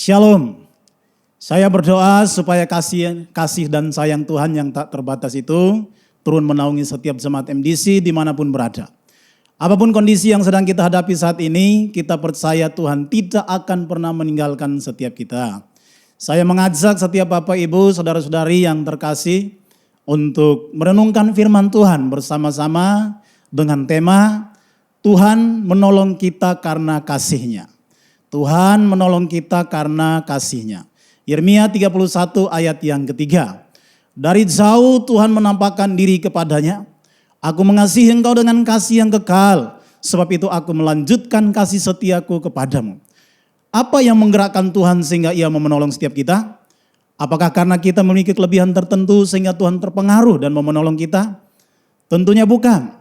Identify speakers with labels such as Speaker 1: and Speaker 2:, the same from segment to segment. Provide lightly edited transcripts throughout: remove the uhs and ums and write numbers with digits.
Speaker 1: Shalom. Saya berdoa supaya kasih dan sayang Tuhan yang tak terbatas itu turun menaungi setiap jemaat MDC dimanapun berada. Apapun kondisi yang sedang kita hadapi saat ini, kita percaya Tuhan tidak akan pernah meninggalkan setiap kita. Saya mengajak setiap Bapak Ibu, Saudara-saudari yang terkasih untuk merenungkan firman Tuhan bersama-sama dengan tema Tuhan menolong kita karena kasih-Nya. Tuhan menolong kita karena kasih-Nya. Yeremia 31 ayat yang ketiga. Dari jauh Tuhan menampakkan diri kepadanya. Aku mengasihi engkau dengan kasih yang kekal. Sebab itu aku melanjutkan kasih setiaku kepadamu. Apa yang menggerakkan Tuhan sehingga ia mau menolong setiap kita? Apakah karena kita memiliki kelebihan tertentu sehingga Tuhan terpengaruh dan mau menolong kita? Tentunya bukan.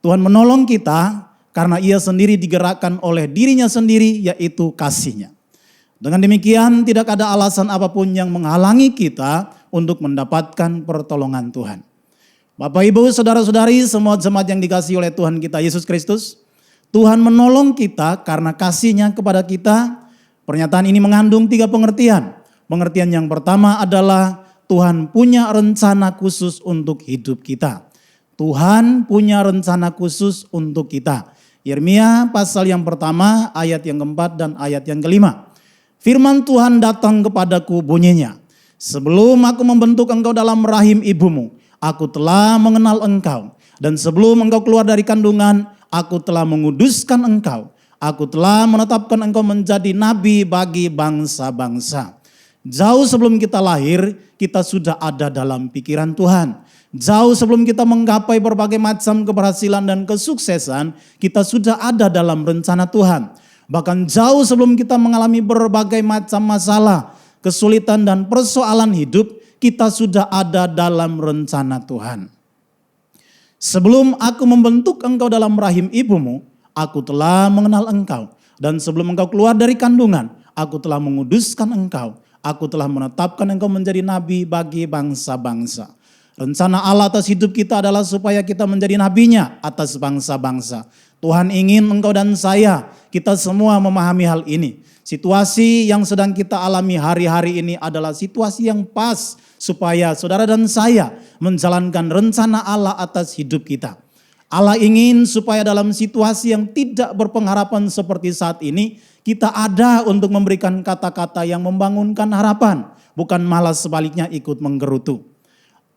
Speaker 1: Tuhan menolong kita karena ia sendiri digerakkan oleh dirinya sendiri, yaitu kasih-Nya. Dengan demikian tidak ada alasan apapun yang menghalangi kita untuk mendapatkan pertolongan Tuhan. Bapak Ibu, Saudara-saudari, semua jemaat yang dikasihi oleh Tuhan kita Yesus Kristus, Tuhan menolong kita karena kasih-Nya kepada kita. Pernyataan ini mengandung 3 pengertian. Pengertian yang pertama adalah Tuhan punya rencana khusus untuk hidup kita. Tuhan punya rencana khusus untuk kita. Yeremia pasal yang pertama ayat yang keempat dan ayat yang kelima. Firman Tuhan datang kepadaku bunyinya. Sebelum aku membentuk engkau dalam rahim ibumu, aku telah mengenal engkau. Dan sebelum engkau keluar dari kandungan, aku telah menguduskan engkau. Aku telah menetapkan engkau menjadi nabi bagi bangsa-bangsa. Jauh sebelum kita lahir, kita sudah ada dalam pikiran Tuhan. Jauh sebelum kita menggapai berbagai macam keberhasilan dan kesuksesan, kita sudah ada dalam rencana Tuhan. Bahkan jauh sebelum kita mengalami berbagai macam masalah, kesulitan dan persoalan hidup, kita sudah ada dalam rencana Tuhan. Sebelum aku membentuk engkau dalam rahim ibumu, aku telah mengenal engkau. Dan sebelum engkau keluar dari kandungan, aku telah menguduskan engkau. Aku telah menetapkan engkau menjadi nabi bagi bangsa-bangsa. Rencana Allah atas hidup kita adalah supaya kita menjadi nabinya atas bangsa-bangsa. Tuhan ingin engkau dan saya, kita semua memahami hal ini. Situasi yang sedang kita alami hari-hari ini adalah situasi yang pas supaya saudara dan saya menjalankan rencana Allah atas hidup kita. Allah ingin supaya dalam situasi yang tidak berpengharapan seperti saat ini, kita ada untuk memberikan kata-kata yang membangunkan harapan, bukan malah sebaliknya ikut menggerutu.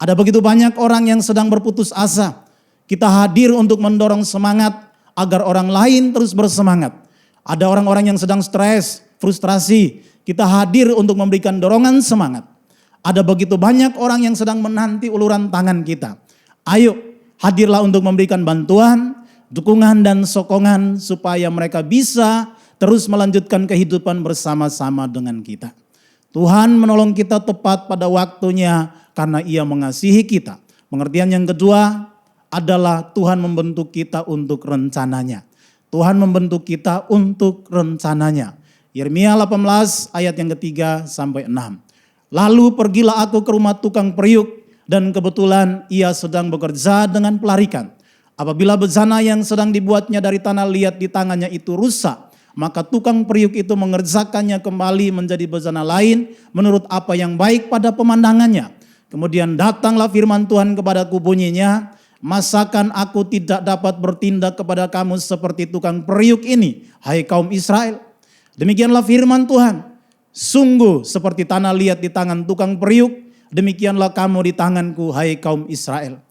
Speaker 1: Ada begitu banyak orang yang sedang berputus asa. Kita hadir untuk mendorong semangat agar orang lain terus bersemangat. Ada orang-orang yang sedang stres, frustrasi. Kita hadir untuk memberikan dorongan semangat. Ada begitu banyak orang yang sedang menanti uluran tangan kita. Ayo, hadirlah untuk memberikan bantuan, dukungan dan sokongan supaya mereka bisa terus melanjutkan kehidupan bersama-sama dengan kita. Tuhan menolong kita tepat pada waktunya karena Ia mengasihi kita. Pengertian yang kedua adalah Tuhan membentuk kita untuk rencananya. Tuhan membentuk kita untuk rencananya. Yeremia 18 ayat yang ketiga sampai 6. Lalu pergilah aku ke rumah tukang periuk dan kebetulan ia sedang bekerja dengan pelarikan. Apabila bejana yang sedang dibuatnya dari tanah liat di tangannya itu rusak, maka tukang periuk itu mengerjakannya kembali menjadi bejana lain menurut apa yang baik pada pemandangannya. Kemudian datanglah firman Tuhan kepadaku bunyinya, masakan aku tidak dapat bertindak kepada kamu seperti tukang periuk ini, hai kaum Israel? Demikianlah firman Tuhan, sungguh seperti tanah liat di tangan tukang periuk, demikianlah kamu di tanganku, hai kaum Israel.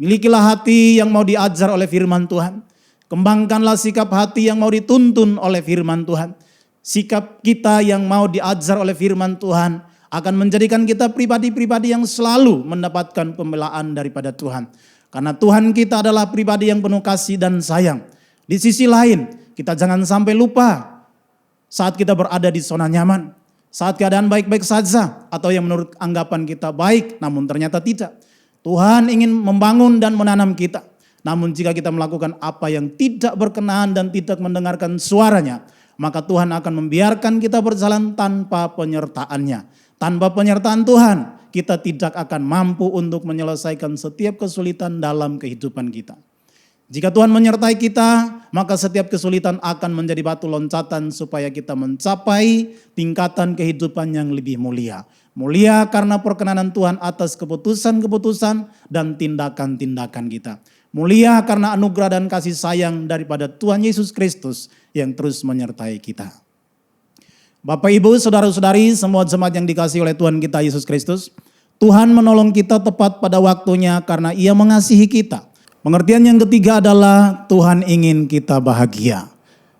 Speaker 1: Milikilah hati yang mau diajar oleh firman Tuhan. Kembangkanlah sikap hati yang mau dituntun oleh firman Tuhan. Sikap kita yang mau diajar oleh firman Tuhan akan menjadikan kita pribadi-pribadi yang selalu mendapatkan pembelaan daripada Tuhan. Karena Tuhan kita adalah pribadi yang penuh kasih dan sayang. Di sisi lain, kita jangan sampai lupa saat kita berada di zona nyaman. Saat keadaan baik-baik saja atau yang menurut anggapan kita baik namun ternyata tidak. Tuhan ingin membangun dan menanam kita. Namun jika kita melakukan apa yang tidak berkenan dan tidak mendengarkan suaranya, maka Tuhan akan membiarkan kita berjalan tanpa penyertaannya. Tanpa penyertaan Tuhan, kita tidak akan mampu untuk menyelesaikan setiap kesulitan dalam kehidupan kita. Jika Tuhan menyertai kita, maka setiap kesulitan akan menjadi batu loncatan supaya kita mencapai tingkatan kehidupan yang lebih mulia. Mulia karena perkenanan Tuhan atas keputusan-keputusan dan tindakan-tindakan kita. Mulia karena anugerah dan kasih sayang daripada Tuhan Yesus Kristus yang terus menyertai kita. Bapak, Ibu, saudara-saudari, semua jemaat yang dikasihi oleh Tuhan kita Yesus Kristus, Tuhan menolong kita tepat pada waktunya karena Ia mengasihi kita. Pengertian yang ketiga adalah Tuhan ingin kita bahagia.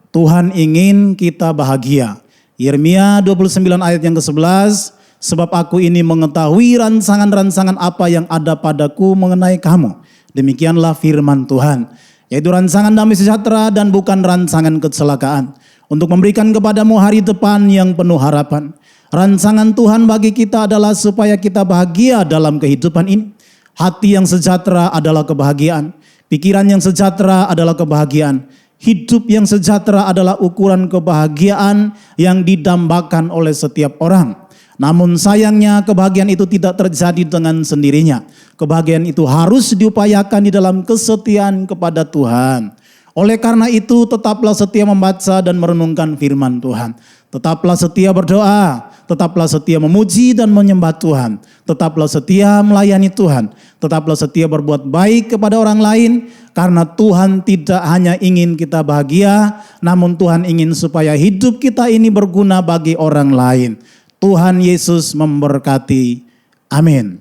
Speaker 1: Tuhan ingin kita bahagia. Yeremia 29 ayat yang ke-11, sebab aku ini mengetahui rancangan-rancangan apa yang ada padaku mengenai kamu. Demikianlah firman Tuhan, yaitu rancangan damai sejahtera dan bukan rancangan kecelakaan, untuk memberikan kepadamu hari depan yang penuh harapan. Rancangan Tuhan bagi kita adalah supaya kita bahagia dalam kehidupan ini. Hati yang sejahtera adalah kebahagiaan. Pikiran yang sejahtera adalah kebahagiaan. Hidup yang sejahtera adalah ukuran kebahagiaan yang didambakan oleh setiap orang. Namun sayangnya kebahagiaan itu tidak terjadi dengan sendirinya. Kebahagiaan itu harus diupayakan di dalam kesetiaan kepada Tuhan. Oleh karena itu tetaplah setia membaca dan merenungkan firman Tuhan. Tetaplah setia berdoa, tetaplah setia memuji dan menyembah Tuhan. Tetaplah setia melayani Tuhan. Tetaplah setia berbuat baik kepada orang lain. Karena Tuhan tidak hanya ingin kita bahagia, namun Tuhan ingin supaya hidup kita ini berguna bagi orang lain. Tuhan Yesus memberkati. Amin.